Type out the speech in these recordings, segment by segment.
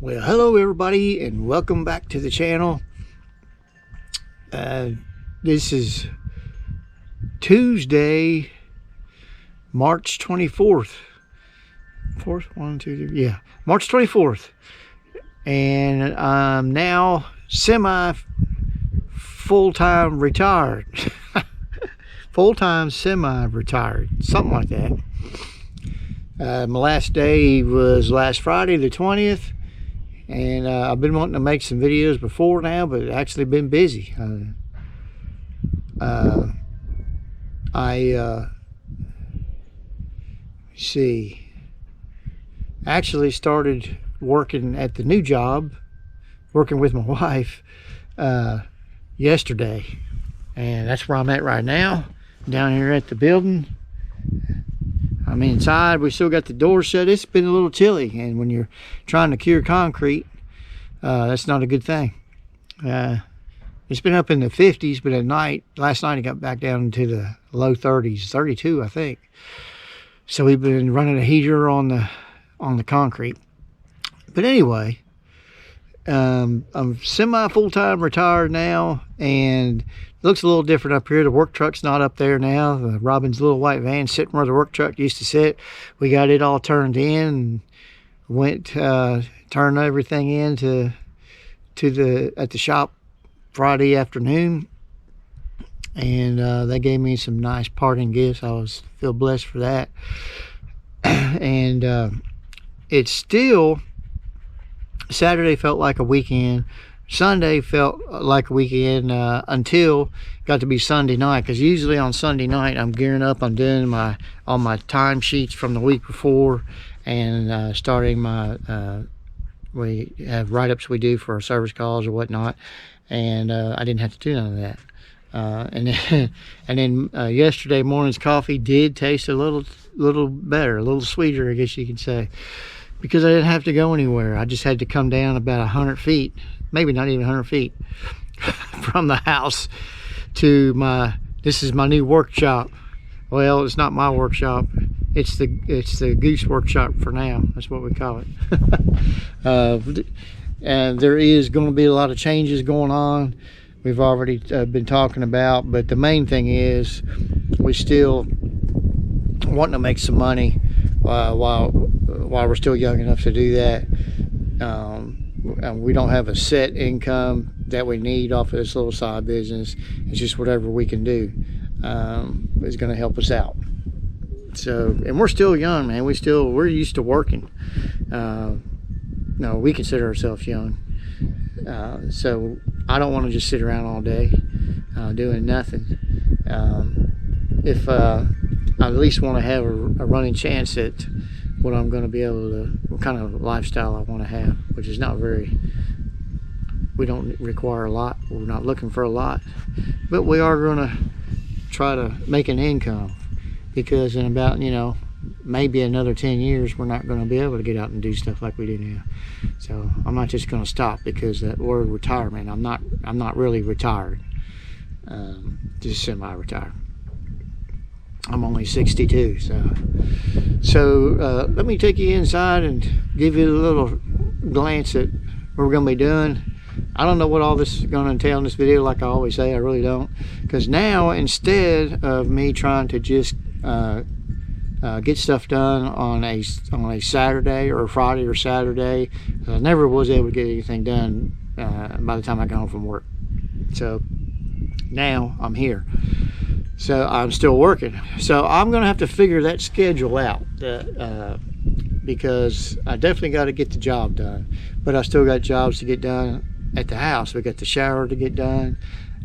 Well, hello everybody and welcome back to the channel. This is Tuesday, March 24th. March 24th. And I'm now full-time retired. Full-time semi-retired, something like that. My last day was last Friday the 20th. And I've been wanting to make some videos before now, but actually been busy. Actually started working at the new job, working with my wife yesterday, and that's where I'm at right now, down here at the building. I'm inside. We still got the door shut. It's been a little chilly, and when you're trying to cure concrete, that's not a good thing. It's been up in the 50s, but at night, last night it got back down into the low 30s, 32 I think. So we've been running a heater on the concrete. But anyway, I'm semi full-time retired now, and it looks a little different up here. The work truck's not up there now. Robin's little white van sitting where the work truck used to sit. We got it all turned in and went turned everything in at the shop Friday afternoon, and they gave me some nice parting gifts. I feel blessed for that. And it's still, Saturday felt like a weekend. Sunday felt like a weekend until got to be Sunday night, because usually on Sunday night I'm gearing up. I'm doing all my time sheets from the week before, and starting my we have write-ups we do for our service calls or whatnot, and I didn't have to do none of that. And then yesterday morning's coffee did taste a little better, a little sweeter, I guess you could say, because I didn't have to go anywhere. I just had to come down about 100 feet, maybe not even 100 feet from the house to this is my new workshop. Well, it's not my workshop. It's the Goose workshop for now. That's what we call it. And there is going to be a lot of changes going on. We've already been talking about, but the main thing is we still wanting to make some money while we're still young enough to do that. And we don't have a set income that we need off of this little side business. It's just whatever we can do is going to help us out. So, and we're still young, man. We're used to working. No, we consider ourselves young. So I don't want to just sit around all day doing nothing. If I at least want to have a running chance at what I'm going to be able to, what kind of lifestyle I want to have, which is not very, we don't require a lot. We're not looking for a lot, but we are going to try to make an income, because in about, maybe another 10 years, we're not going to be able to get out and do stuff like we do now. So I'm not just going to stop because that word retirement, I'm not really retired, just semi-retired. I'm only 62. So let me take you inside and give you a little glance at what we're going to be doing. I don't know what all this is going to entail in this video. Like I always say, I really don't, because now, instead of me trying to just get stuff done on a Saturday or a Friday or Saturday, I never was able to get anything done by the time I got home from work. So now I'm here, so I'm still working. So I'm gonna have to figure that schedule out, because I definitely got to get the job done, but I still got jobs to get done at the house. We got the shower to get done.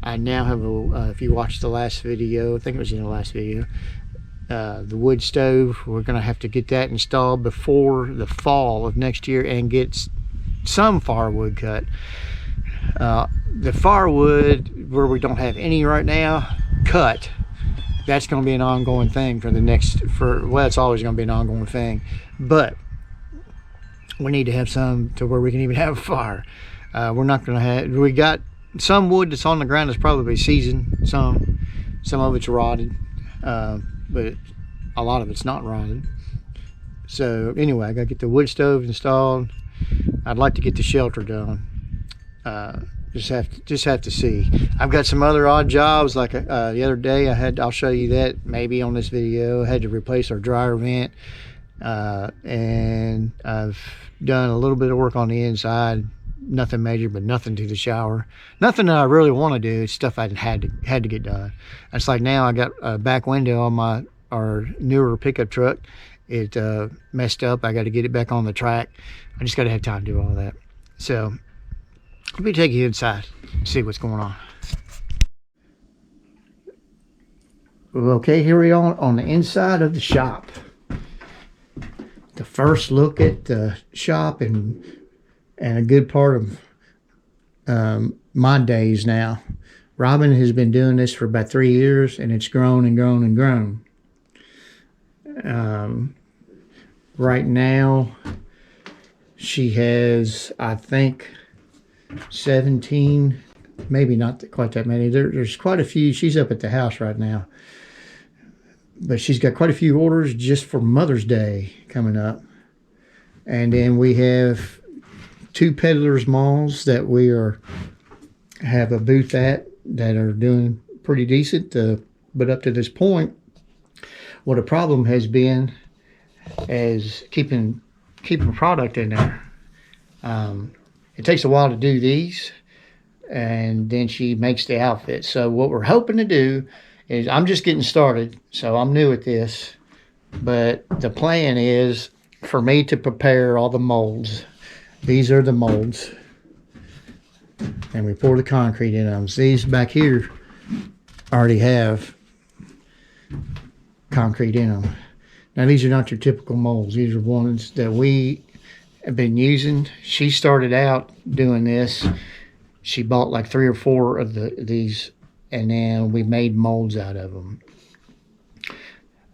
I now have if you watched the last video, I think it was in the last video, the wood stove. We're going to have to get that installed before the fall of next year and get some firewood cut. The firewood, where we don't have any right now, cut. That's going to be an ongoing thing well, it's always going to be an ongoing thing, but we need to have some to where we can even have a fire. We're not going to have, we got some wood that's on the ground that's probably seasoned, some of it's rotted, but a lot of it's not rotted. So anyway, I got to get the wood stove installed. I'd like to get the shelter done. Just have to see. I've got some other odd jobs, like the other day I'll show you that maybe on this video. I had to replace our dryer vent, and I've done a little bit of work on the inside. Nothing major, but nothing to the shower. Nothing that I really want to do. It's stuff I had to get done. It's like now I got a back window on our newer pickup truck. It messed up. I got to get it back on the track. I just got to have time to do all that. So let me take you inside and see what's going on. Okay, here we are on the inside of the shop. The first look at the shop and a good part of my days now. Robin has been doing this for about 3 years, and it's grown and grown and grown. Right now, she has, I think, 17, maybe not quite that many. There's quite a few. She's up at the house right now. But she's got quite a few orders just for Mother's Day coming up. And then we have 2 Peddlers malls that we have a booth at that are doing pretty decent. But up to this point, what a problem has been is keeping product in there. It takes a while to do these, and then she makes the outfit. So what we're hoping to do is, I'm just getting started, so I'm new at this, but the plan is for me to prepare all the molds. These are the molds, and we pour the concrete in them. These back here already have concrete in them. Now these are not your typical molds. These are ones that we have been using. She started out doing this. She bought like 3 or 4 of these, and then we made molds out of them.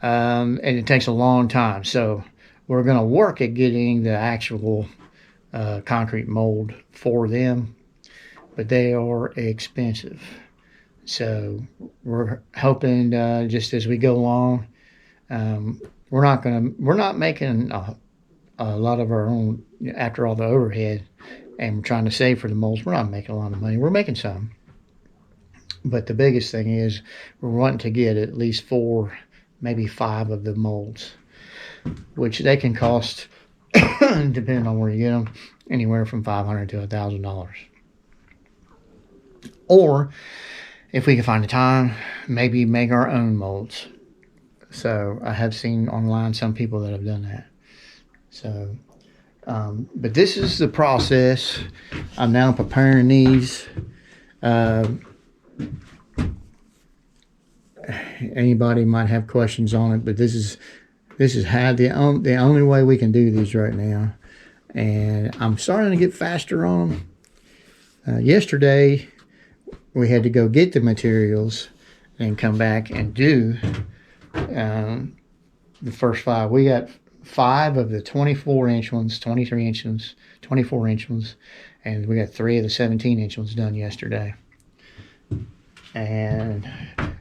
And it takes a long time. So we're going to work at getting the actual concrete mold for them, but they are expensive. So we're hoping just as we go along, we're not making a lot of our own after all the overhead, and we're trying to save for the molds. We're not making a lot of money. We're making some, but the biggest thing is we're wanting to get at least 4, maybe 5 of the molds, which they can cost, depending on where you get them, anywhere from $500 to $1,000. Or if we can find the time, maybe make our own molds. So I have seen online some people that have done that. So, but this is the process. I'm now preparing these. Anybody might have questions on it, but this is how the only way we can do these right now. And I'm starting to get faster on them. Yesterday, we had to go get the materials and come back and do the first 5. We got 5 of the 24-inch ones, 23-inch ones, 24-inch ones, and we got 3 of the 17-inch ones done yesterday. And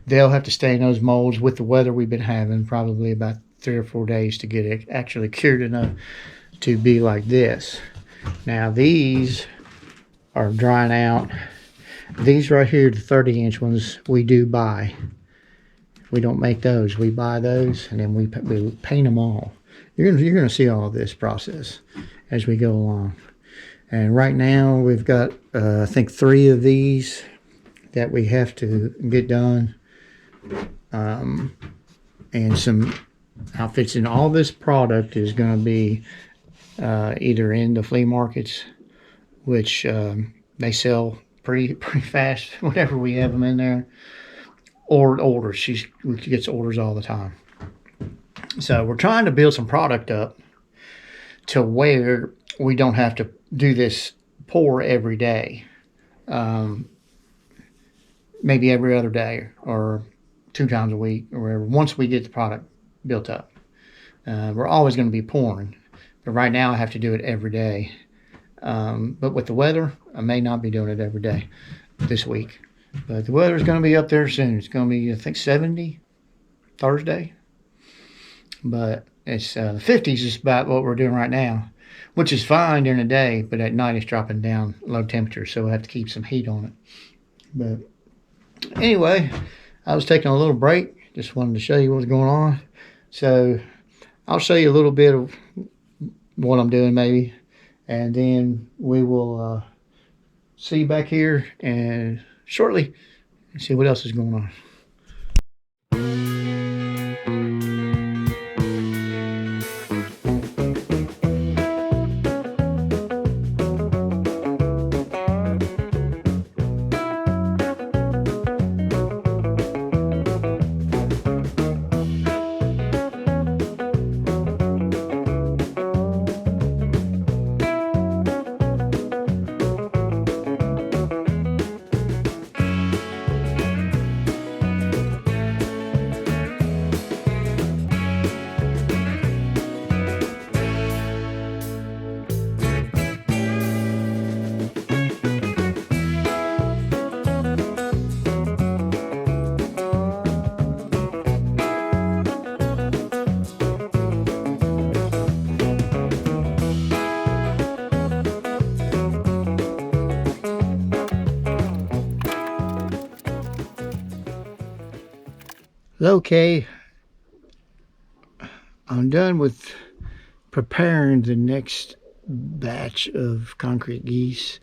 they'll have to stay in those molds with the weather we've been having, probably about 3 or 4 days to get it actually cured enough to be like this. Now these are drying out. These right here, the 30-inch ones, we do buy. We don't make those. We buy those, and then we paint them all. You're gonna see all of this process as we go along. And right now we've got I think 3 of these that we have to get done, and some outfits. And all this product is going to be either in the flea markets, which they sell pretty fast whenever we have them in there, or orders. She gets orders all the time. So we're trying to build some product up to where we don't have to do this pour every day. Maybe every other day or 2 times a week or whatever, once we get the product built up. We're always going to be pouring, but right now I have to do it every day. But with the weather, I may not be doing it every day this week. But the weather is going to be up there soon. It's going to be, I think, 70 Thursday. But it's the 50s is about what we're doing right now. which is fine during the day, but at night it's dropping down low temperature, so we'll have to keep some heat on it. But anyway, I was taking a little break. Just wanted to show you what's going on. So I'll show you a little bit of what I'm doing maybe, and then we will see you back here and shortly and see what else is going on. Okay, I'm done with preparing the next batch of concrete geese.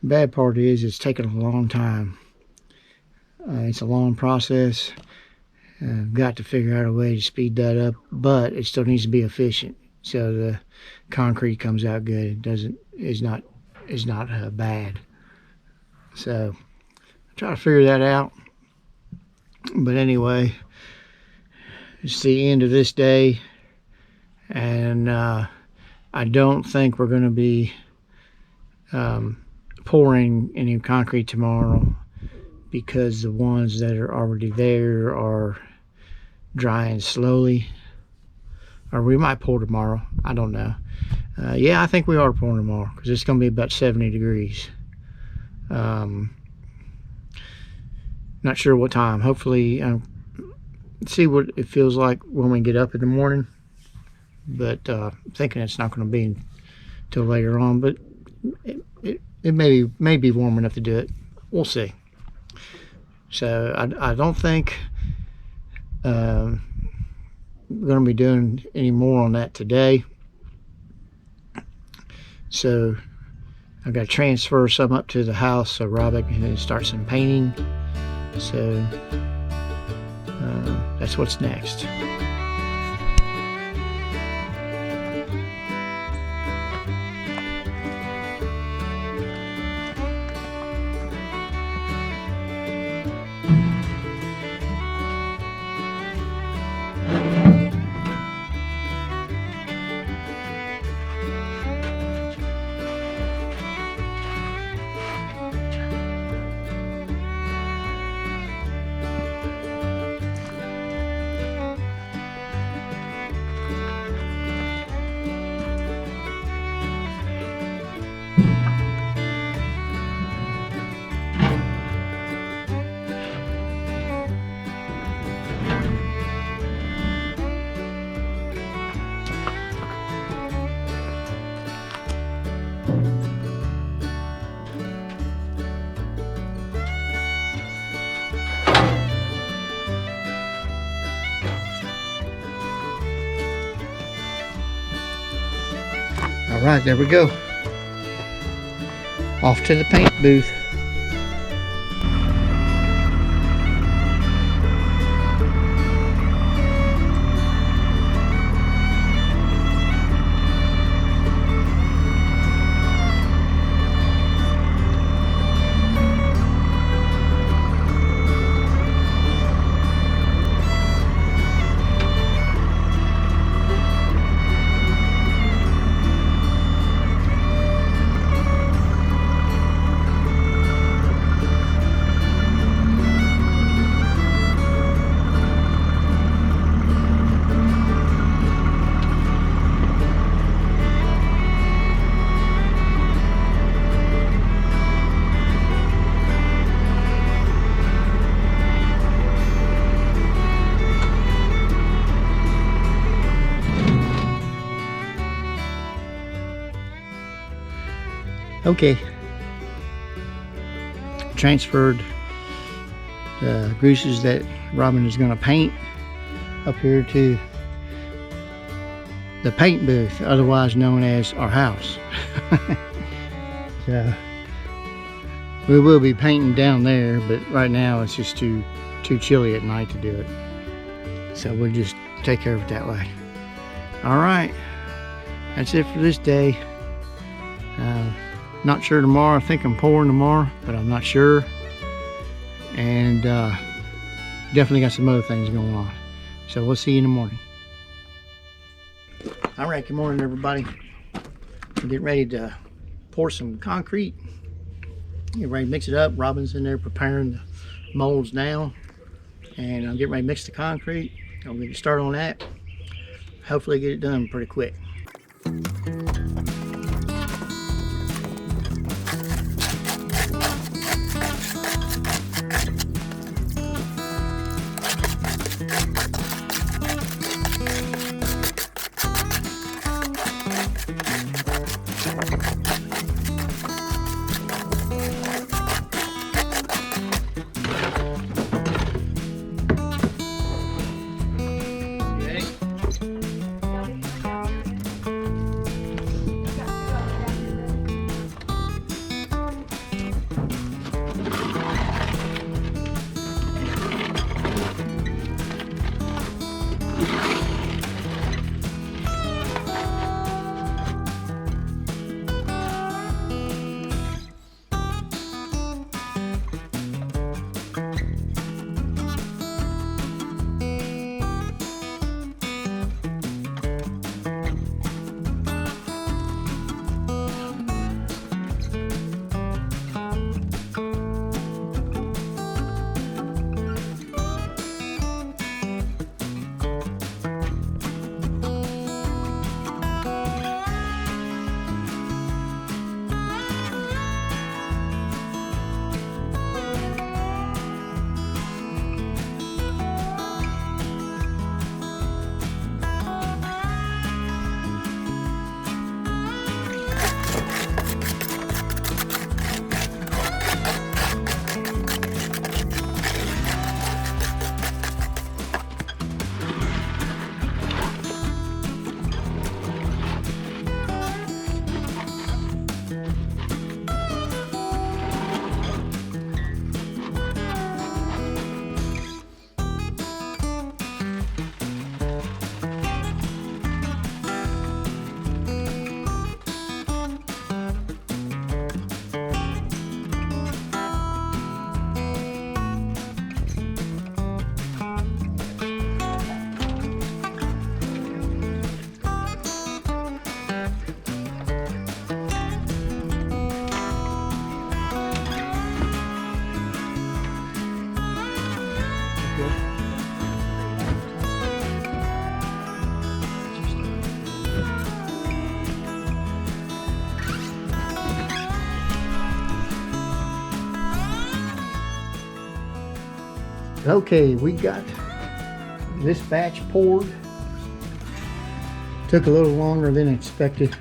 The bad part is it's taking a long time. It's a long process. I've got to figure out a way to speed that up, but it still needs to be efficient so the concrete comes out good. It's not bad. So try to figure that out. But anyway, it's the end of this day, and I don't think we're going to be pouring any concrete tomorrow, because the ones that are already there are drying slowly. Or we might pour tomorrow, I don't know. Yeah, I think we are pouring tomorrow, because it's going to be about 70 degrees. Not sure what time. Hopefully, see what it feels like when we get up in the morning. But thinking it's not going to be until later on. But it may be warm enough to do it. We'll see. So I don't think we're going to be doing any more on that today. So I've got to transfer some up to the house so Robert can start some painting. So that's what's next. All right, there we go. Off to the paint booth. Okay. Transferred the greases that Robin is going to paint up here to the paint booth, otherwise known as our house. So we will be painting down there, but right now it's just too chilly at night to do it. So we'll just take care of it that way. All right, that's it for this day. Not sure tomorrow. I think I'm pouring tomorrow, but I'm not sure. And definitely got some other things going on. So we'll see you in the morning. All right, good morning, everybody. I'm getting ready to pour some concrete. Get ready to mix it up. Robin's in there preparing the molds now. And I'm getting ready to mix the concrete. I'll get started on that. Hopefully get it done pretty quick. Okay, we got this batch poured. Took a little longer than expected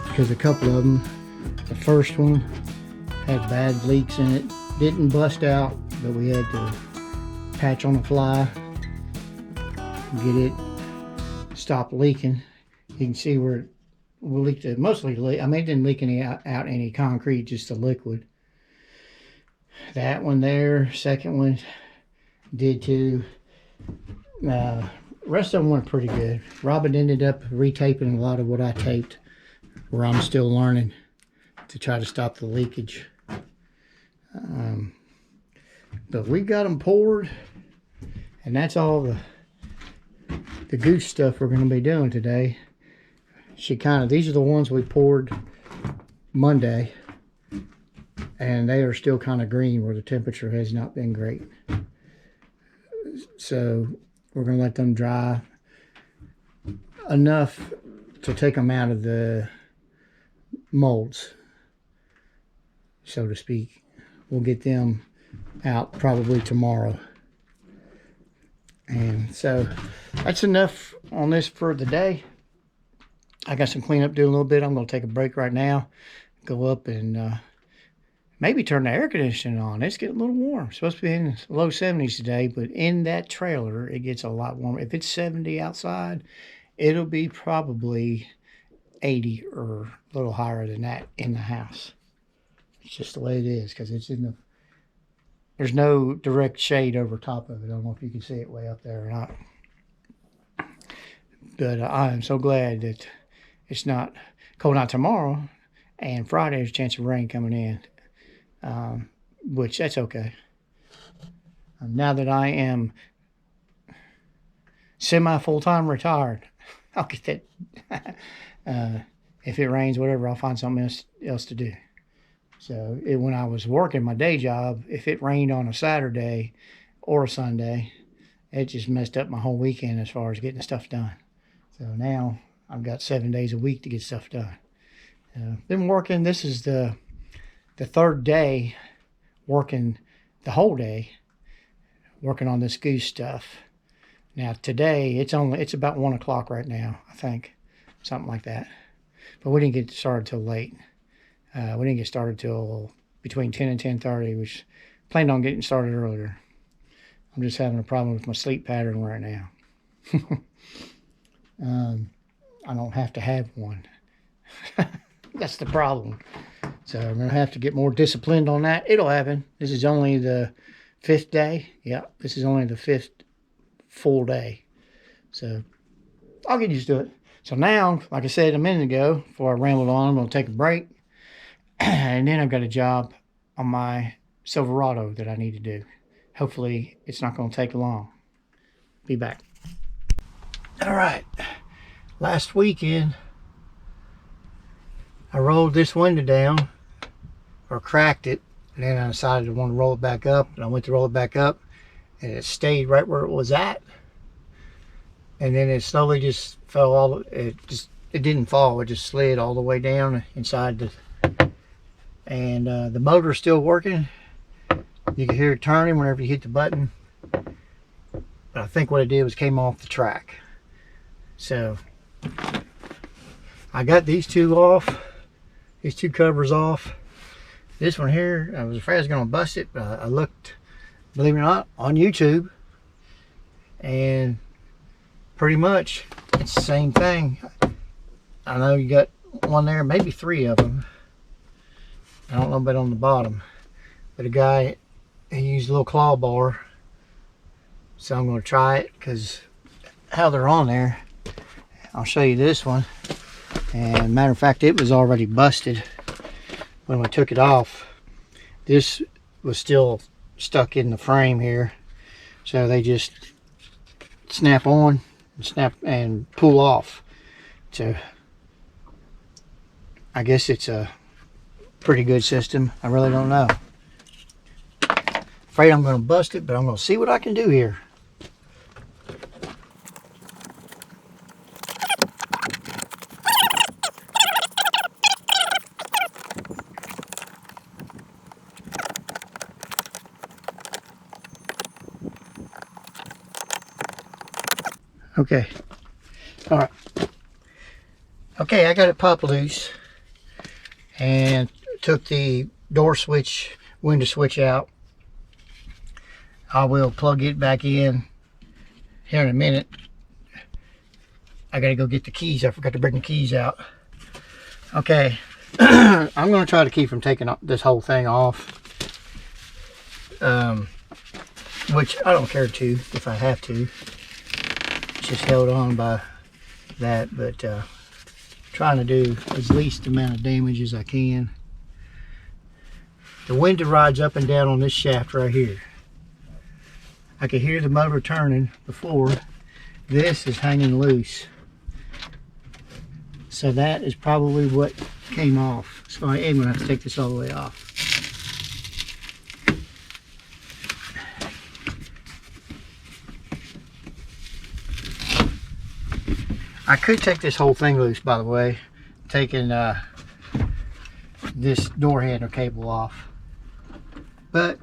because a couple of them, the first one had bad leaks in it. Didn't bust out, but we had to patch on the fly, get it stop leaking. You can see where it leaked, mostly leak. I mean, it didn't leak any concrete, just the liquid. That one there, second one did too. Rest of them went pretty good. Robin ended up retaping a lot of what I taped, where I'm still learning to try to stop the leakage. But we got them poured, and that's all the goose stuff we're going to be doing today. These are the ones we poured Monday, and they are still kind of green where the temperature has not been great. So we're going to let them dry enough to take them out of the molds, so to speak. We'll get them out probably tomorrow. And so that's enough on this for the day. I got some cleanup to do a little bit. I'm going to take a break right now, go up and maybe turn the air conditioning on. It's getting a little warm. It's supposed to be in the low 70s today, but in that trailer, it gets a lot warmer. If it's 70 outside, it'll be probably 80 or a little higher than that in the house. It's just the way it is because it's in the, there's no direct shade over top of it. I don't know if you can see it way up there or not. But I am so glad that it's not cold out tomorrow, and Friday there's a chance of rain coming in, which that's okay. Now that I am semi-full-time retired, I'll get that. If it rains, whatever, I'll find something else to do. So when I was working my day job, if it rained on a Saturday or a Sunday, it just messed up my whole weekend as far as getting stuff done. So now I've got 7 days a week to get stuff done. Been working. This is the third day working the whole day, working on this goose stuff. Now today it's about 1 o'clock right now, I think, something like that. But we didn't get started till late. We didn't get started till between 10 and 10:30, which planned on getting started earlier. I'm just having a problem with my sleep pattern right now. I don't have to have one. That's the problem. So I'm going to have to get more disciplined on that. It'll happen. This is only the 5th day. Yeah, this is only the 5th full day. So I'll get used to it. So now, like I said a minute ago, before I rambled on, I'm going to take a break. And then I've got a job on my Silverado that I need to do. Hopefully, it's not going to take long. Be back. All right. Last weekend, I rolled this window down, or cracked it, and then I decided I wanted to roll it back up, and I went to roll it back up, and it stayed right where it was at. And then it slowly just fell it didn't fall, it just slid all the way down inside and the motor's still working. You can hear it turning whenever you hit the button. But I think what it did was came off the track. So I got these two off, these two covers off. This one here, I was afraid I was going to bust it, but I looked, believe it or not, on YouTube, and pretty much it's the same thing. I know you got one there, maybe 3 of them. I don't know about on the bottom, but a guy, he used a little claw bar, so I'm going to try it because how they're on there. I'll show you this one, and matter of fact, it was already busted when we took it off. This was still stuck in the frame here, so they just snap on and snap and pull off. So I guess it's a pretty good system. I really don't know. Afraid I'm going to bust it, but I'm going to see what I can do here. Okay. All right. Okay, I got it popped loose and took the door switch, window switch out. I will plug it back in here in a minute. I gotta go get the keys. I forgot to bring the keys out. Okay, I'm gonna try to keep from taking this whole thing off, which I don't care to if I have to. It's just held on by that, but trying to do as least amount of damage as I can. The window rides up and down on this shaft right here. I could hear the motor turning before. This is hanging loose. So that is probably what came off. So I am going to have to take this all the way off. I could take this whole thing loose, by the way, taking this door handle cable off. But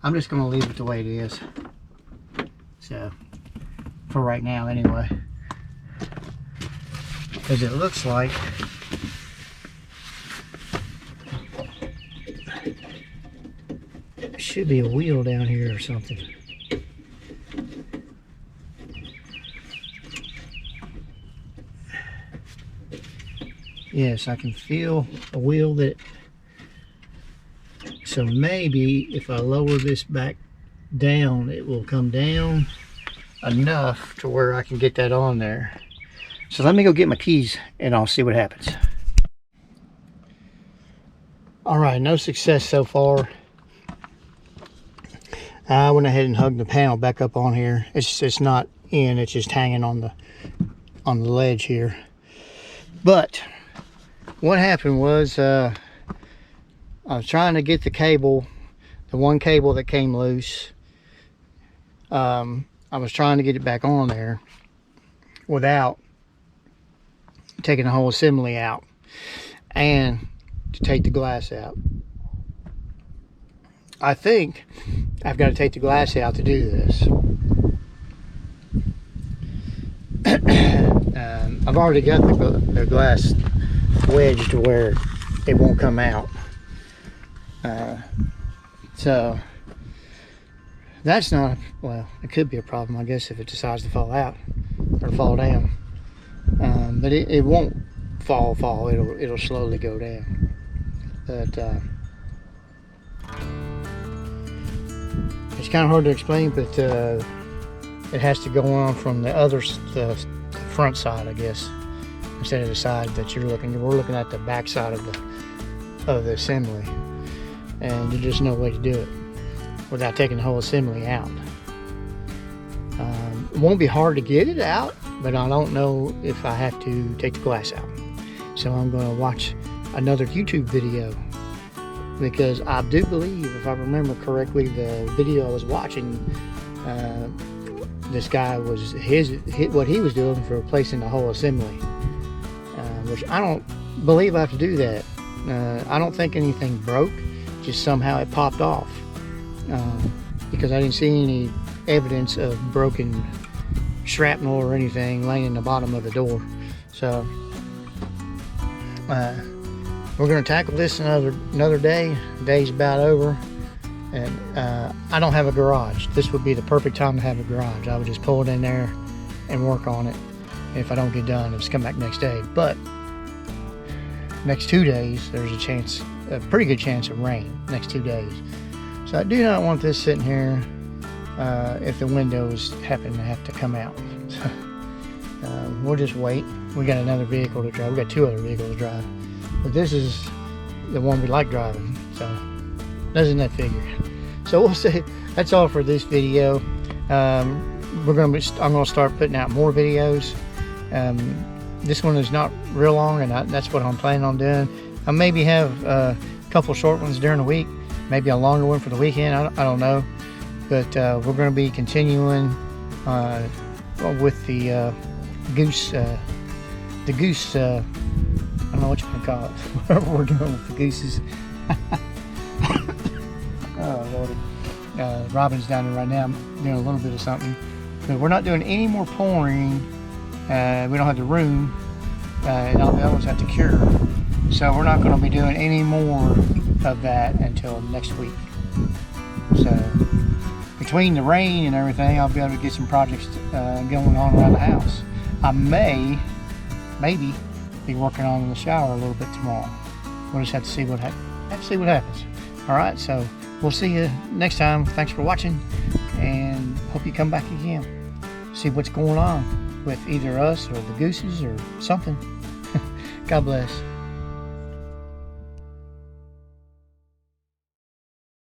I'm just going to leave it the way it is. So, for right now anyway. because it looks like there should be a wheel down here or something. Yes, I can feel a wheel that, so maybe if I lower this back down, it will come down enough to where I can get that on there. So let me go get my keys and I'll see what happens. All right, no success so far. I went ahead and hugged the panel back up on here. It's not in, it's just hanging on the ledge here. But what happened was I was trying to get the cable, the one cable that came loose. I was trying to get it back on there without taking the whole assembly out and to take the glass out. I think I've got to take the glass out to do this. I've already got the glass wedged to where it won't come out. So that's not, well, it could be a problem, I guess, if it decides to fall out or fall down. But it won't fall. It'll slowly go down. But it's kind of hard to explain, but it has to go on from the front side, I guess, instead of the side that you're looking. We're looking at the back side of the assembly, and there's just no way to do it without taking the whole assembly out. It won't be hard to get it out, but I don't know if I have to take the glass out. So I'm going to watch another YouTube video, because I do believe, if I remember correctly, the video I was watching, this guy was what he was doing for replacing the whole assembly, which I don't believe I have to do that. I don't think anything broke, just somehow it popped off, because I didn't see any evidence of broken shrapnel or anything laying in the bottom of the door. So we're going to tackle this another day. The day's about over, and I don't have a garage. This would be the perfect time to have a garage. I would just pull it in there and work on it. And if I don't get done, I'll just come back next day. But next 2 days, there's a pretty good chance of rain next 2 days. So I do not want this sitting here if the windows happen to have to come out. So we'll just wait. We got another vehicle to drive. We got 2 other vehicles to drive, but this is the one we like driving, so doesn't that figure? So we'll say that's all for this video. I'm gonna start putting out more videos. This one is not real long, and that's what I'm planning on doing. I maybe have a couple short ones during the week, maybe a longer one for the weekend. I don't know, but we're going to be continuing with the goose. I don't know what you want to call it. Whatever we're doing with the gooses. Oh Lordy. Robin's down there right now doing a little bit of something. But we're not doing any more pouring. We don't have the room. And all the other ones have to cure. So we're not going to be doing any more of that until next week. So between the rain and everything, I'll be able to get some projects going on around the house. I maybe be working on the shower a little bit tomorrow. We'll just have to see what happens. All right, so we'll see you next time. Thanks for watching, and hope you come back again. See what's going on with either us or the gooses or something. God bless.